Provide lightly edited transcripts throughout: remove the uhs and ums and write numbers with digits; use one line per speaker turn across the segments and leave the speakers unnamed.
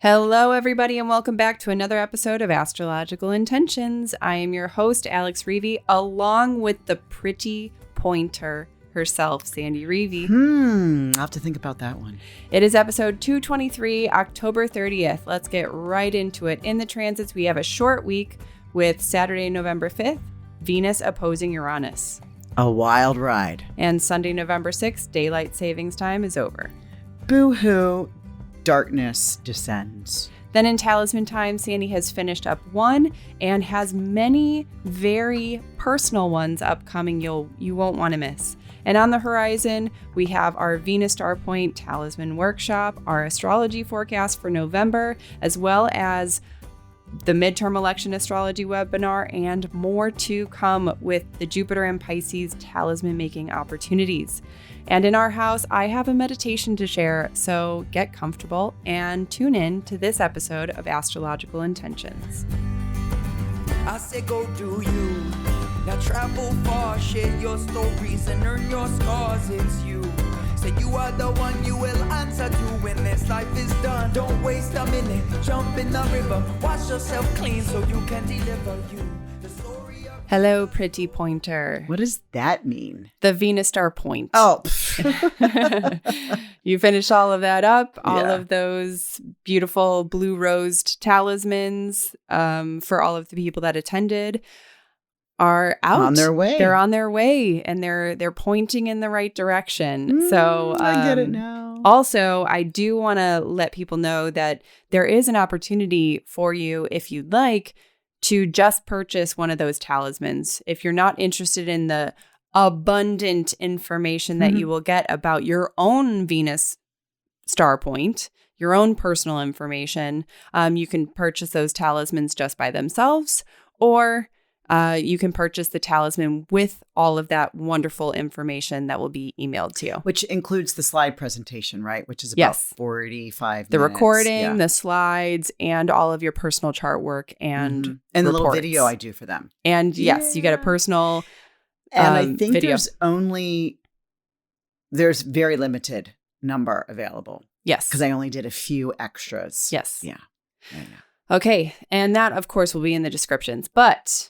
Hello, everybody, and welcome back to another episode of Astrological Intentions. I am your host, Alex Reevy, along with the pretty pointer herself, Sandy Reevy.
I'll have to think about that one.
It is episode 223, October 30th. Let's get right into it. In the transits, we have a short week with Saturday, November 5th, Venus opposing Uranus.
A wild ride.
And Sunday, November 6th, daylight savings time is over.
Boo-hoo. Darkness descends.
Then in Talisman time, Sandy has finished up one and has many very personal ones upcoming you won't want to miss. And on the horizon, we have our Venus Star Point Talisman Workshop, our astrology forecast for November, as well as the midterm election astrology webinar, and more to come with the Jupiter and Pisces talisman making opportunities. And in our house, I have a meditation to share, so get comfortable and tune in to this episode of Astrological Intentions.
I say go do you. Now travel far, share your stories and earn your scars. It's you. Say you are the one you will answer to when this life is done. Don't waste a minute, jump in the river. Wash yourself clean so you can deliver you.
Hello, pretty pointer.
What does that mean?
The Venus Star Point.
Oh.
You finished all of that up. All
Yeah.
of those beautiful blue rosed talismans for all of the people that attended are out.
On their way.
They're on their way, and they're pointing in the right direction. So
I get it now.
Also, I do want to let people know that there is an opportunity for you, if you'd like, to just purchase one of those talismans. If you're not interested in the abundant information that you will get about your own Venus star point, your own personal information, you can purchase those talismans just by themselves, or you can purchase the talisman with all of that wonderful information that will be emailed to you.
Which includes the slide presentation, right? Which is about 45
The
minutes.
recording, the slides, and all of your personal chart work and
And the little
reports.
video I do for them.
And yes, you get a personal
And I think
video.
there's very limited number available.
Yes.
Because I only did a few extras.
Yes.
Yeah.
Okay. And that, of course, will be in the descriptions. But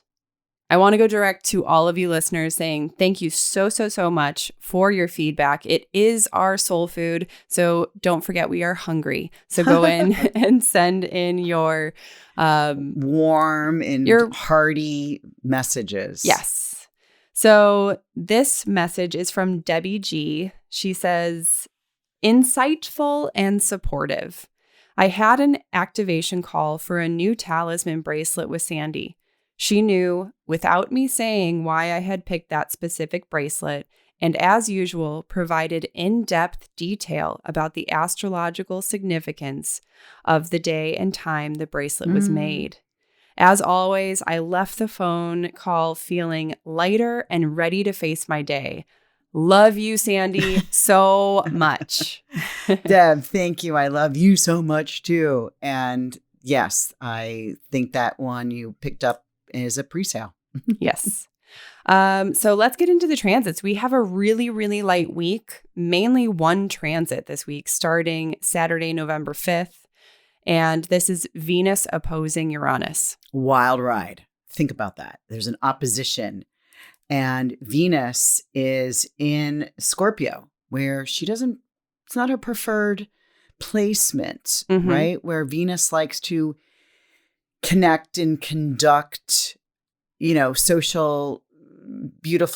I want to go direct to all of you listeners saying thank you so much for your feedback. It is our soul food. So don't forget we are hungry. So go in and send in your
warm and hearty messages.
Yes. So this message is from Debbie G. She says, insightful and supportive. I had an activation call for a new talisman bracelet with Sandy. She knew, without me saying, why I had picked that specific bracelet, and as usual, provided in-depth detail about the astrological significance of the day and time the bracelet was made. As always, I left the phone call feeling lighter and ready to face my day. Love you, Sandy, so much.
Deb, thank you. I love you so much too. And yes, I think that one you picked up is a pre-sale.
Yes. So let's get into the transits. We have a really, really light week, mainly one transit this week, starting Saturday, November 5th. And this is Venus opposing Uranus.
Wild ride. Think about that. There's an opposition. And Venus is in Scorpio, where it's not her preferred placement, right? Where Venus likes to connect and conduct, beautiful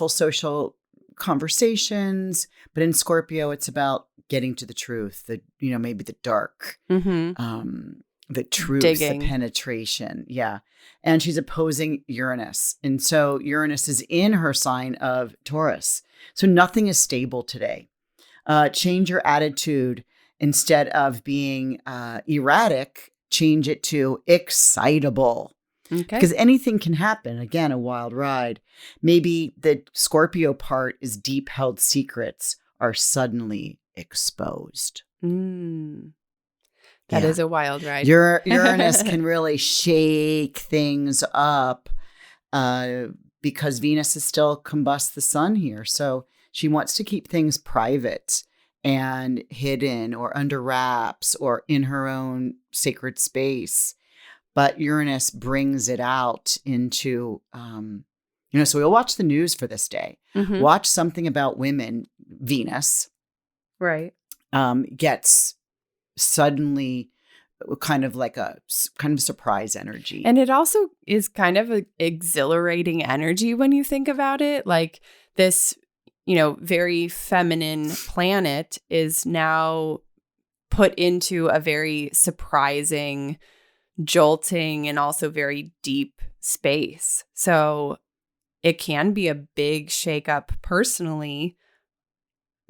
social conversations. But in Scorpio, it's about getting to the truth, maybe the dark, the truth,
Digging.
the penetration. Yeah. And she's opposing Uranus. And so Uranus is in her sign of Taurus. So nothing is stable today. Change your attitude. Instead of being erratic, change it to excitable.
Okay.
Because anything can happen. Again, a wild ride. Maybe the Scorpio part is deep held secrets are suddenly exposed.
That is a wild ride.
Uranus can really shake things up because Venus is still combust the sun here. So she wants to keep things private and hidden or under wraps or in her own sacred space. But Uranus brings it out into, so we'll watch the news for this day.
Mm-hmm.
Watch something about women. Venus gets suddenly kind of like a kind of surprise energy.
And it also is kind of an exhilarating energy when you think about it. Like this, very feminine planet is now put into a very surprising, jolting, and also very deep space. So it can be a big shakeup personally,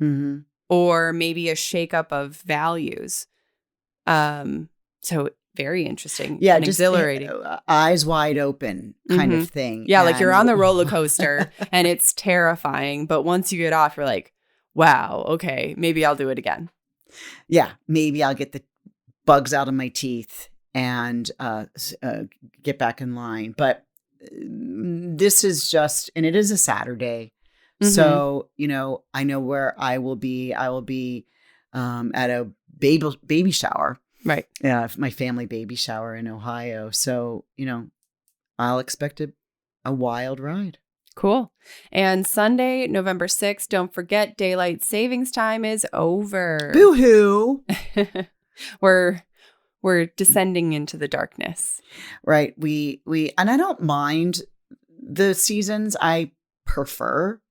Mm-hmm.
or maybe a shakeup of values. So very interesting.
Yeah,
and
just
exhilarating.
Eyes wide open kind of thing.
Yeah, like you're on the roller coaster and it's terrifying. But once you get off, you're like, wow, okay, maybe I'll do it again.
Yeah, maybe I'll get the bugs out of my teeth and get back in line. But this is just, and it is a Saturday.
Mm-hmm.
So, I know where I will be. I will be at a baby shower.
Right.
Yeah, my family baby shower in Ohio. So, I'll expect a wild ride.
Cool. And Sunday, November 6th, don't forget daylight savings time is over.
Boo-hoo.
We're descending into the darkness.
Right. We and I don't mind the seasons. I prefer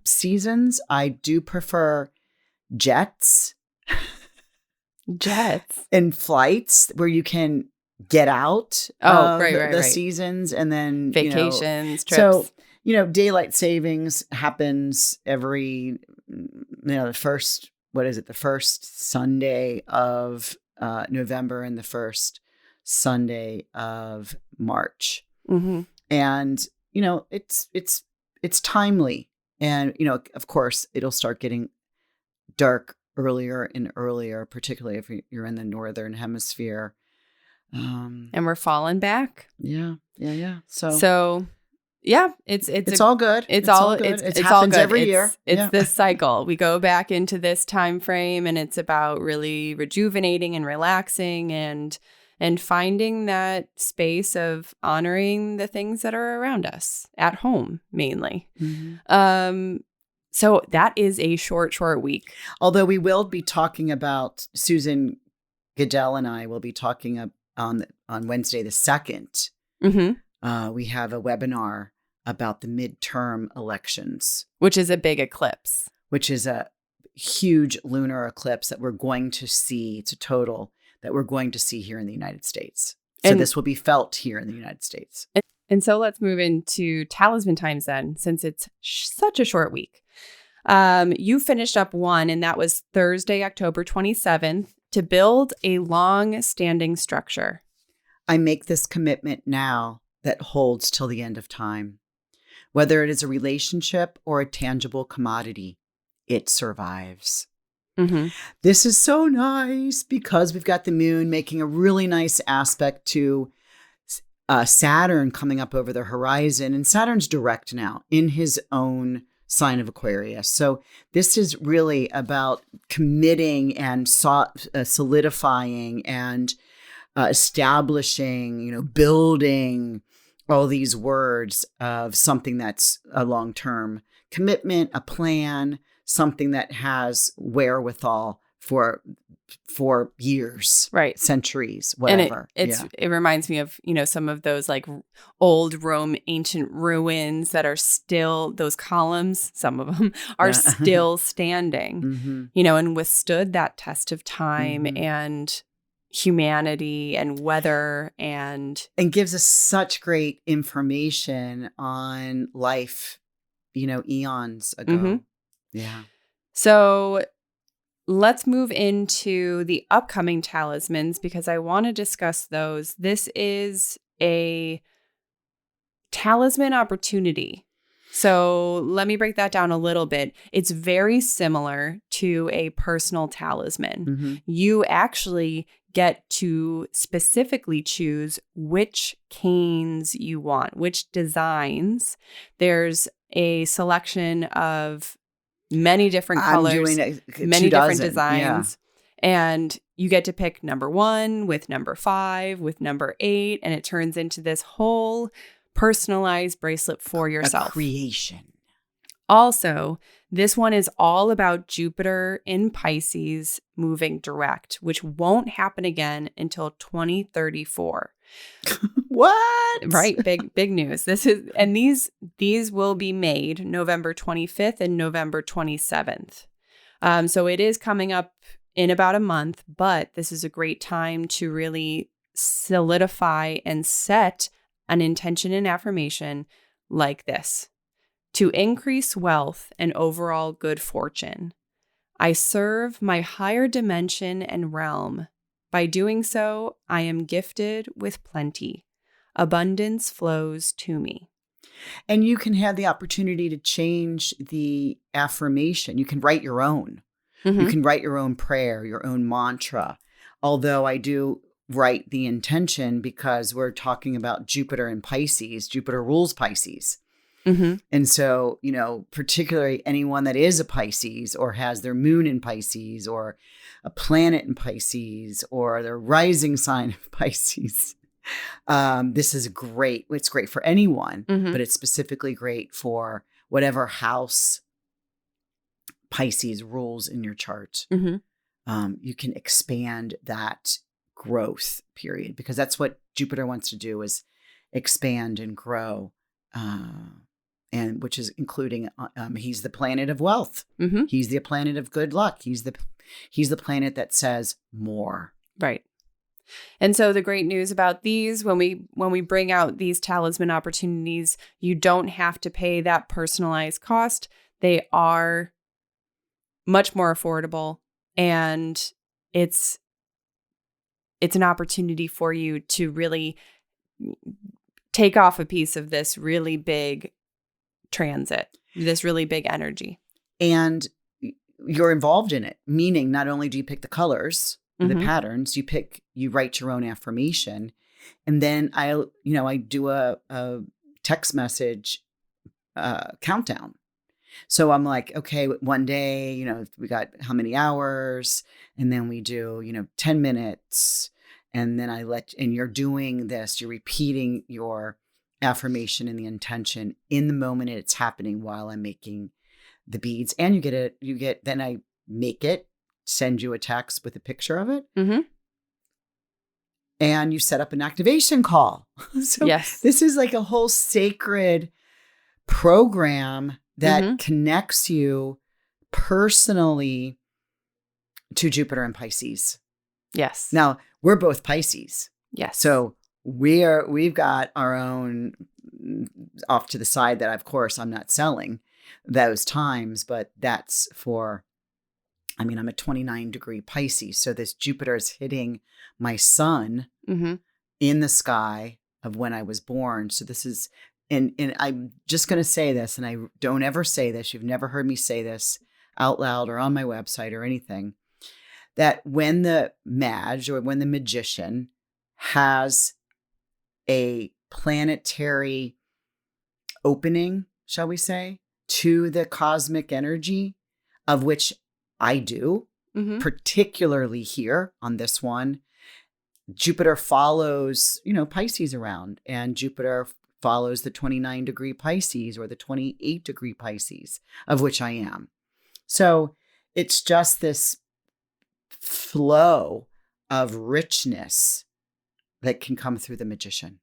seasons. I do prefer jets. And flights where you can get out of the seasons and then
vacations, trips.
So, daylight savings happens every, the first Sunday of November and the first Sunday of March.
Mm-hmm.
And, it's timely. And, of course, it'll start getting dark earlier and earlier, particularly if you're in the northern hemisphere.
And we're falling back.
Yeah.
So yeah, it's
all good.
It's all good.
It happens every year.
It's this cycle. We go back into this time frame, and it's about really rejuvenating and relaxing and finding that space of honoring the things that are around us at home, mainly. Mm-hmm. So that is a short week.
Although we will be talking about, Susan Goodell and I will be talking on Wednesday the 2nd. Mm-hmm. We have a webinar about the midterm elections.
Which is a big eclipse.
Which is a huge lunar eclipse that we're going to see. It's a total that we're going to see here in the United States. So this will be felt here in the United States.
And so let's move into talisman times then, since it's such a short week. You finished up one, and that was Thursday, October 27th, to build a long-standing structure.
I make this commitment now that holds till the end of time. Whether it is a relationship or a tangible commodity, it survives. Mm-hmm. This is so nice because we've got the moon making a really nice aspect to Saturn coming up over the horizon. And Saturn's direct now in his own sign of Aquarius. So this is really about committing and solidifying and establishing, building all these words of something that's a long-term commitment, a plan, something that has wherewithal for years, right? Centuries, whatever.
And it reminds me of, some of those like old Rome ancient ruins that are still, those columns, some of them are still standing, and withstood that test of time and humanity and weather and
gives us such great information on life, eons ago. Mm-hmm. Yeah.
So let's move into the upcoming talismans because I want to discuss those. This is a talisman opportunity. So let me break that down a little bit. It's very similar to a personal talisman. Mm-hmm. You actually get to specifically choose which canes you want, which designs. There's a selection of many different colors,
I'm doing
many
24
different designs. And you get to pick number 1 with number 5 with number 8. And it turns into this whole personalized bracelet for yourself.
A creation.
Also, this one is all about Jupiter in Pisces moving direct, which won't happen again until 2034.
What?
Right. Big news. These will be made November 25th and November 27th. So it is coming up in about a month, but this is a great time to really solidify and set an intention and affirmation like this: to increase wealth and overall good fortune. I serve my higher dimension and realm. By doing so, I am gifted with plenty. Abundance flows to me.
And you can have the opportunity to change the affirmation. You can write your own.
Mm-hmm.
You can write your own prayer, your own mantra. Although I do write the intention because we're talking about Jupiter and Pisces. Jupiter rules Pisces.
Mm-hmm.
And so, particularly anyone that is a Pisces or has their moon in Pisces or a planet in Pisces or their rising sign of Pisces, this is great. It's great for anyone, but it's specifically great for whatever house Pisces rules in your chart.
Mm-hmm.
You can expand that growth period because that's what Jupiter wants to do, is expand and grow. And which is including, he's the planet of wealth.
Mm-hmm.
He's the planet of good luck. He's the planet that says more.
Right. And so the great news about these, when we bring out these talisman opportunities, you don't have to pay that personalized cost. They are much more affordable, and it's an opportunity for you to really take off a piece of this really big transit, this really big energy.
And you're involved in it, meaning not only do you pick the colors, the patterns, you write your own affirmation. And then I do a text message countdown. So I'm like, okay, one day, we got how many hours, and then we do, 10 minutes. And then and you're doing this, you're repeating your affirmation and the intention in the moment it's happening while I'm making the beads. And then I make it, send you a text with a picture of it.
Mm-hmm.
And you set up an activation call. So
yes.
This is like a whole sacred program that connects you personally to Jupiter and Pisces.
Yes.
Now, we're both Pisces.
Yes.
So we've got our own off to the side that, of course, I'm not selling those times, but that's I'm a 29-degree Pisces. So this Jupiter is hitting my sun in the sky of when I was born. So this is, and I'm just going to say this, and I don't ever say this. You've never heard me say this out loud or on my website or anything, that when the mage or when the magician has a planetary opening, shall we say, to the cosmic energy, of which I do, particularly here on this one, Jupiter follows, Pisces around, and Jupiter follows the 29-degree Pisces or the 28-degree Pisces, of which I am. So it's just this flow of richness that can come through the magician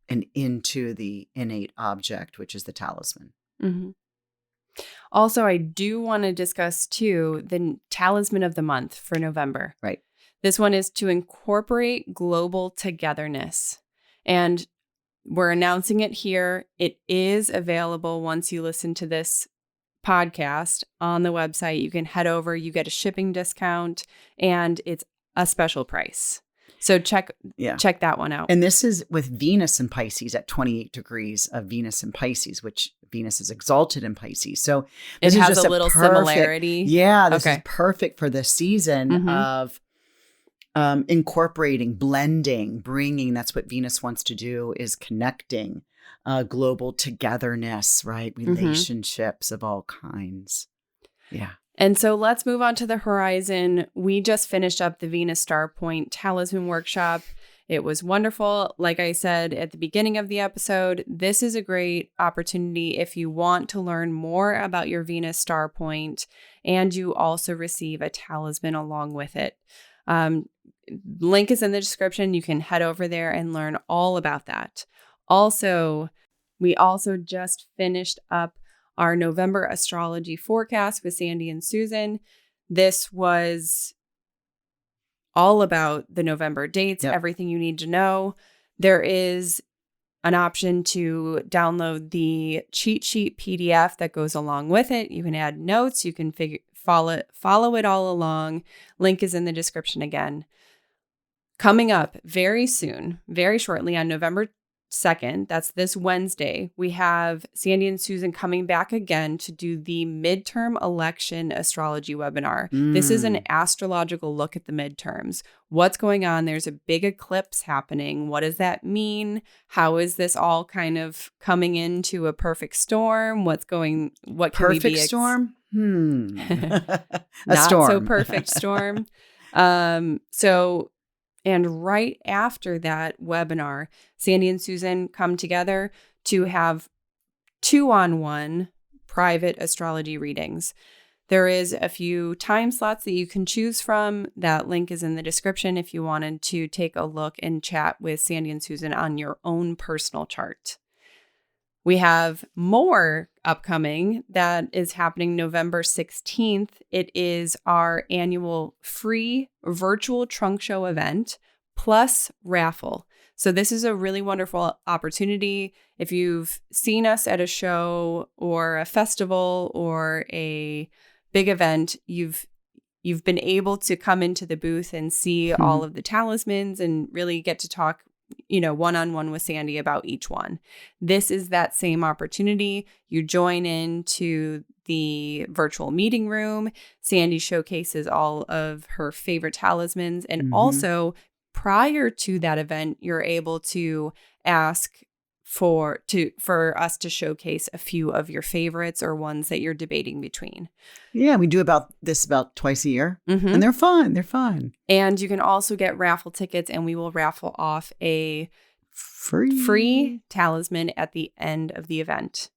and into the innate object, which is the talisman.
Mm-hmm. Also, I do want to discuss, too, the talisman of the month for November.
Right.
This one is to incorporate global togetherness. And we're announcing it here. It is available once you listen to this podcast on the website. You can head over, you get a shipping discount, and it's a special price. So check that one out.
And this is with Venus in Pisces at 28 degrees of Venus in Pisces, which Venus is exalted in Pisces. So
it has a little similarity.
Yeah, this is perfect for the season of incorporating, blending, bringing. That's what Venus wants to do, is connecting, global togetherness, right? Relationships of all kinds. Yeah.
And so let's move on to the horizon. We just finished up the Venus Star Point Talisman Workshop. It was wonderful. Like I said at the beginning of the episode, this is a great opportunity if you want to learn more about your Venus Star Point, and you also receive a talisman along with it. Link is in the description. You can head over there and learn all about that. Also, we also just finished up our November astrology forecast with Sandy and Susan. This was all about the November dates, everything you need to know. There is an option to download the cheat sheet PDF that goes along with it. You can add notes. You can follow it all along. Link is in the description again. Coming up very soon, very shortly on November 2nd, that's this Wednesday, we have Sandy and Susan coming back again to do the midterm election astrology webinar. This is an astrological look at the midterms. What's going on? There's a big eclipse happening. What does that mean? How is this all kind of coming into a perfect storm? What can
perfect
we be
storm?
Not
storm.
so perfect storm. And right after that webinar, Sandy and Susan come together to have 2-on-1 private astrology readings. There is a few time slots that you can choose from. That link is in the description if you wanted to take a look and chat with Sandy and Susan on your own personal chart. We have more upcoming that is happening November 16th. It is our annual free virtual trunk show event plus raffle. So this is a really wonderful opportunity. If you've seen us at a show or a festival or a big event, you've been able to come into the booth and see all of the talismans and really get to talk one-on-one with Sandy about each one. This is that same opportunity. You join into the virtual meeting room. Sandy showcases all of her favorite talismans. And also, prior to that event, you're able to ask for us to showcase a few of your favorites or ones that you're debating between.
Yeah, we do about twice a year, and they're fun. They're fun.
And you can also get raffle tickets, and we will raffle off a free talisman at the end of the event.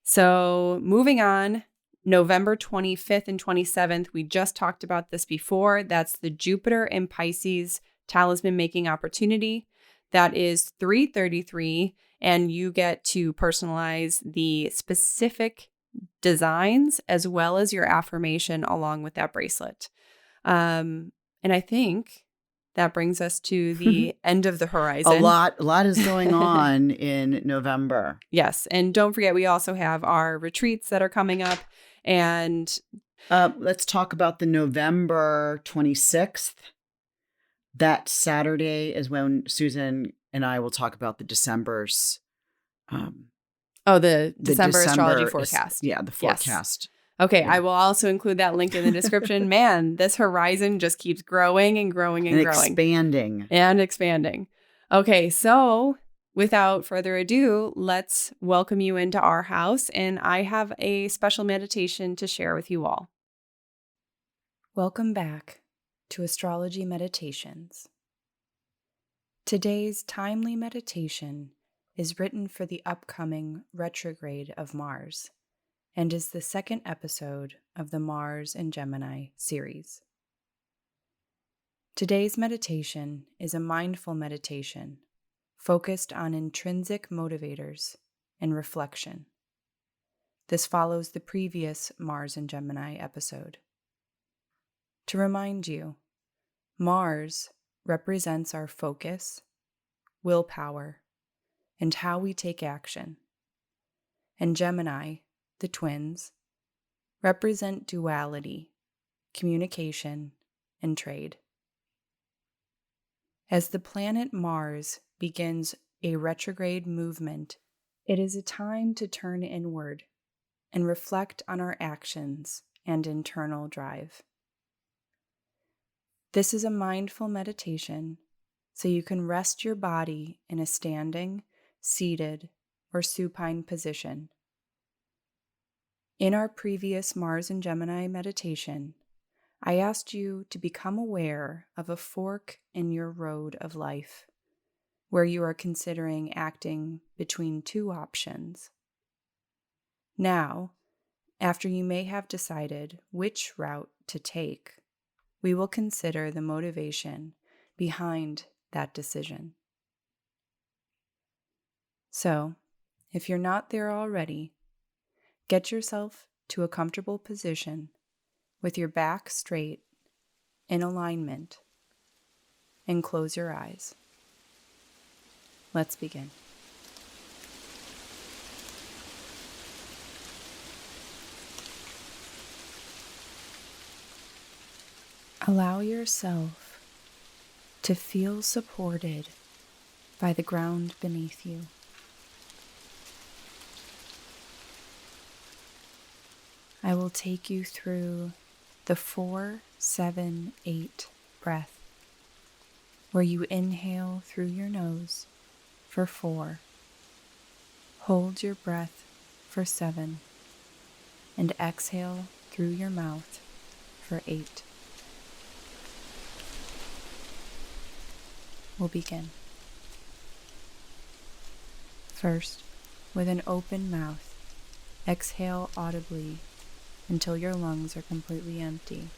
So moving on, November 25th and 27th, we just talked about this before. That's the Jupiter in Pisces talisman making opportunity. That is 333, and you get to personalize the specific designs as well as your affirmation along with that bracelet. And I think that brings us to the end of the horizon.
A lot is going on in November.
Yes. And don't forget, we also have our retreats that are coming up. And
let's talk about the November 26th. That Saturday is when Susan and I will talk about the December's.
The December astrology forecast.
The forecast.
Yes. Okay, yeah. I will also include that link in the description. Man, this horizon just keeps growing and growing and growing. Expanding. Okay, so without further ado, let's welcome you into our house. And I have a special meditation to share with you all. Welcome back to Astrology Meditations. Today's timely meditation is written for the upcoming retrograde of Mars and is the second episode of the Mars and Gemini series. Today's meditation is a mindful meditation focused on intrinsic motivators and reflection. This follows the previous Mars and Gemini episode. To remind you, Mars represents our focus, willpower, and how we take action. And Gemini, the twins, represent duality, communication, and trade. As the planet Mars begins a retrograde movement, it is a time to turn inward and reflect on our actions and internal drive. This is a mindful meditation, so you can rest your body in a standing, seated, or supine position. In our previous Mars and Gemini meditation, I asked you to become aware of a fork in your road of life, where you are considering acting between two options. Now, after you may have decided which route to take, we will consider the motivation behind that decision. So, if you're not there already, get yourself to a comfortable position with your back straight, in alignment, and close your eyes. Let's begin. Allow yourself to feel supported by the ground beneath you. I will take you through the 4-7-8 breath, where you inhale through your nose for 4, hold your breath for 7, and exhale through your mouth for 8. We'll begin. First, with an open mouth, exhale audibly until your lungs are completely empty.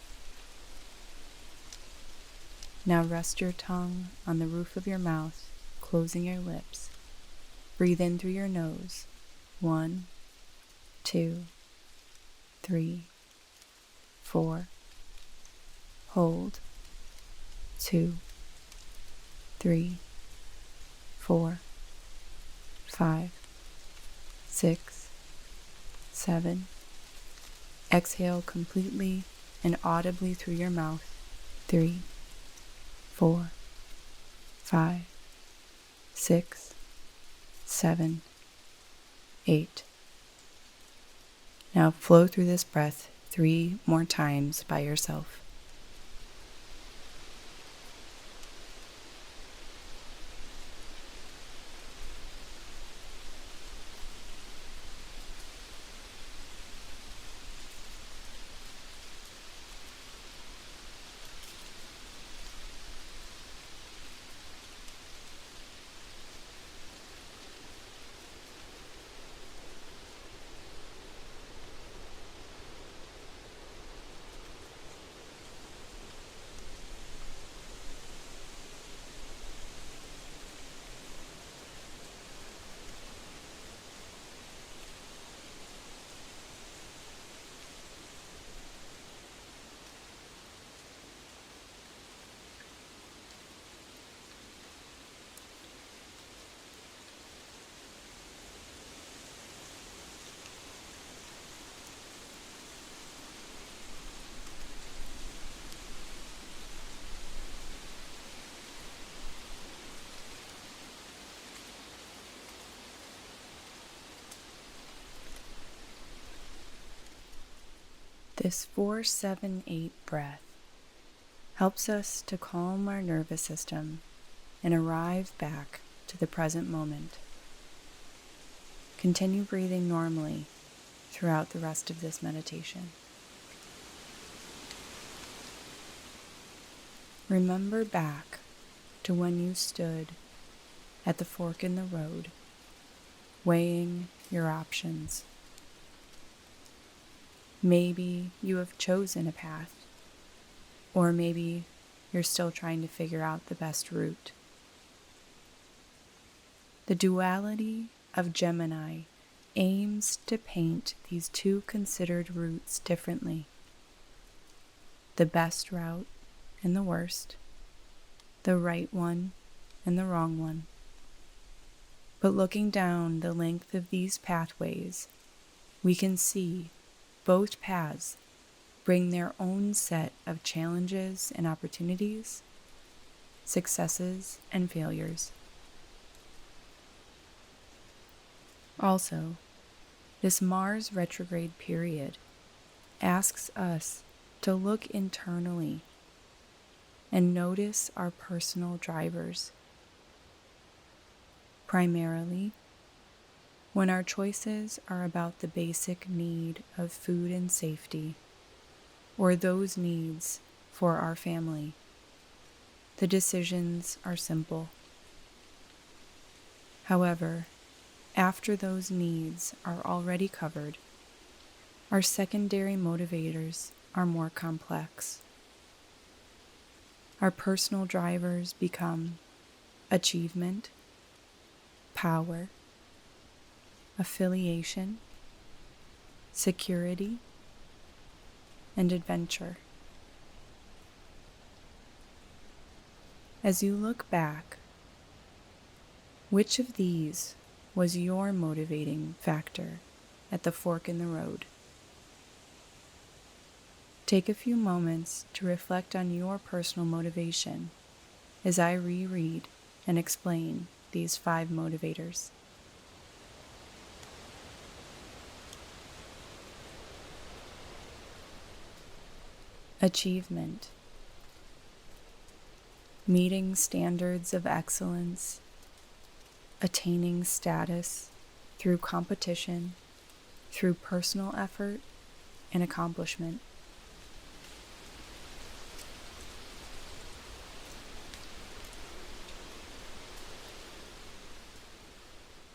Now rest your tongue on the roof of your mouth, closing your lips. Breathe in through your nose. 1, 2, 3, 4. Hold. 2, 3, 4, 5, 6, 7. Exhale completely and audibly through your mouth. 3, 4, 5, 6, 7, 8. Now flow through this breath 3 more times by yourself. This 4-7-8 breath helps us to calm our nervous system and arrive back to the present moment. Continue breathing normally throughout the rest of this meditation. Remember back to when you stood at the fork in the road, weighing your options. Maybe you have chosen a path, or maybe you're still trying to figure out the best route. The duality of Gemini aims to paint these two considered routes differently. The best route and the worst, the right one and the wrong one. But looking down the length of these pathways, we can see both paths bring their own set of challenges and opportunities, successes and failures. Also, this Mars retrograde period asks us to look internally and notice our personal drivers. Primarily, When our choices are about the basic need of food and safety, or those needs for our family, the decisions are simple. However, after those needs are already covered, our secondary motivators are more complex. Our personal drivers become achievement, power, affiliation, security, and adventure. As you look back, which of these was your motivating factor at the fork in the road? Take a few moments to reflect on your personal motivation as I reread and explain these 5 motivators. Achievement. Meeting standards of excellence, attaining status through competition, through personal effort and accomplishment.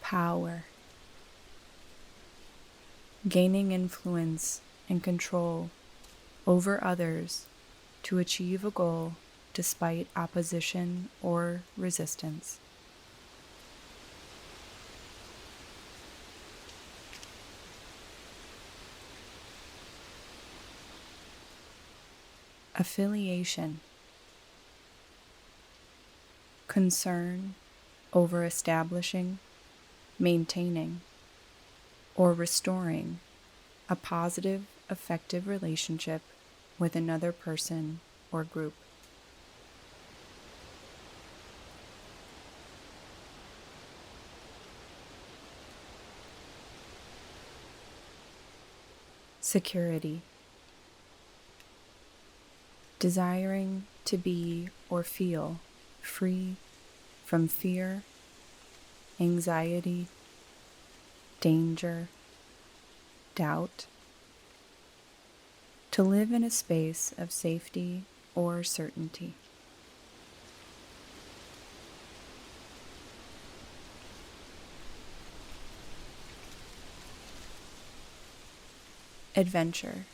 Power. Gaining influence and control over others to achieve a goal despite opposition or resistance. Affiliation. Concern over establishing, maintaining, or restoring a positive, effective relationship with another person or group. Security. Desiring to be or feel free from fear, anxiety, danger, doubt. To live in a space of safety or certainty. Adventure.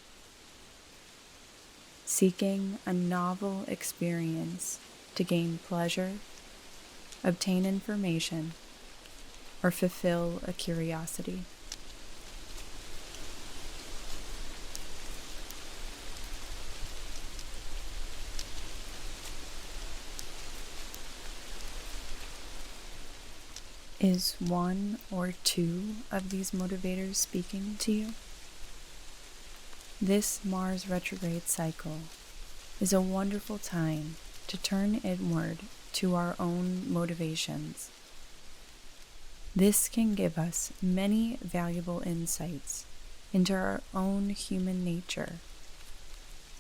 Seeking a novel experience to gain pleasure, obtain information, or fulfill a curiosity. Is 1 or 2 of these motivators speaking to you? This Mars retrograde cycle is a wonderful time to turn inward to our own motivations. This can give us many valuable insights into our own human nature,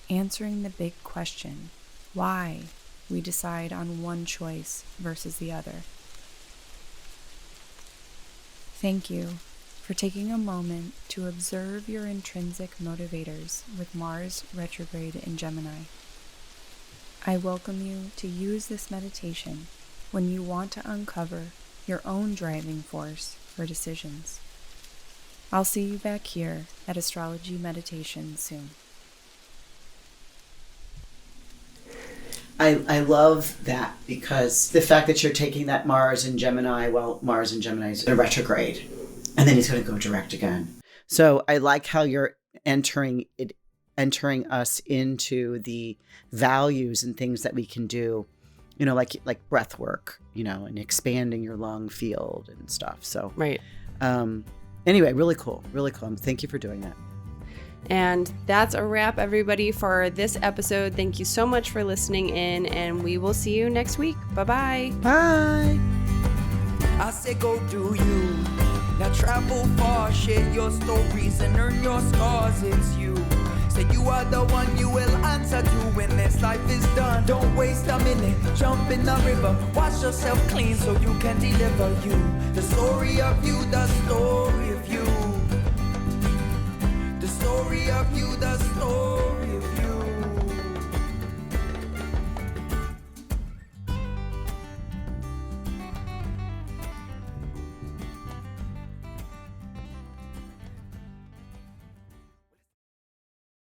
answering the big question, why we decide on one choice versus the other. Thank you for taking a moment to observe your intrinsic motivators with Mars retrograde in Gemini. I welcome you to use this meditation when you want to uncover your own driving force for decisions. I'll see you back here at Astrology Meditation soon.
I love that, because the fact that you're taking that Mars in Gemini, well, Mars in Gemini is in retrograde, and then he's going to go direct again. So I like how you're entering us into the values and things that we can do, like breath work, and expanding your lung field and stuff. So
Right.
Anyway, really cool. Thank you for doing that.
And that's a wrap, everybody, for this episode. Thank you so much for listening in, and we will see you next week. Bye-bye.
Bye.
I say go do you. Now travel far, share your stories and earn your scars. It's you. Say you are the one you will answer to when this life is done. Don't waste a minute, jump in the river. Wash yourself clean so you can deliver you. The story of you, the story of you. The story of you, the story of you.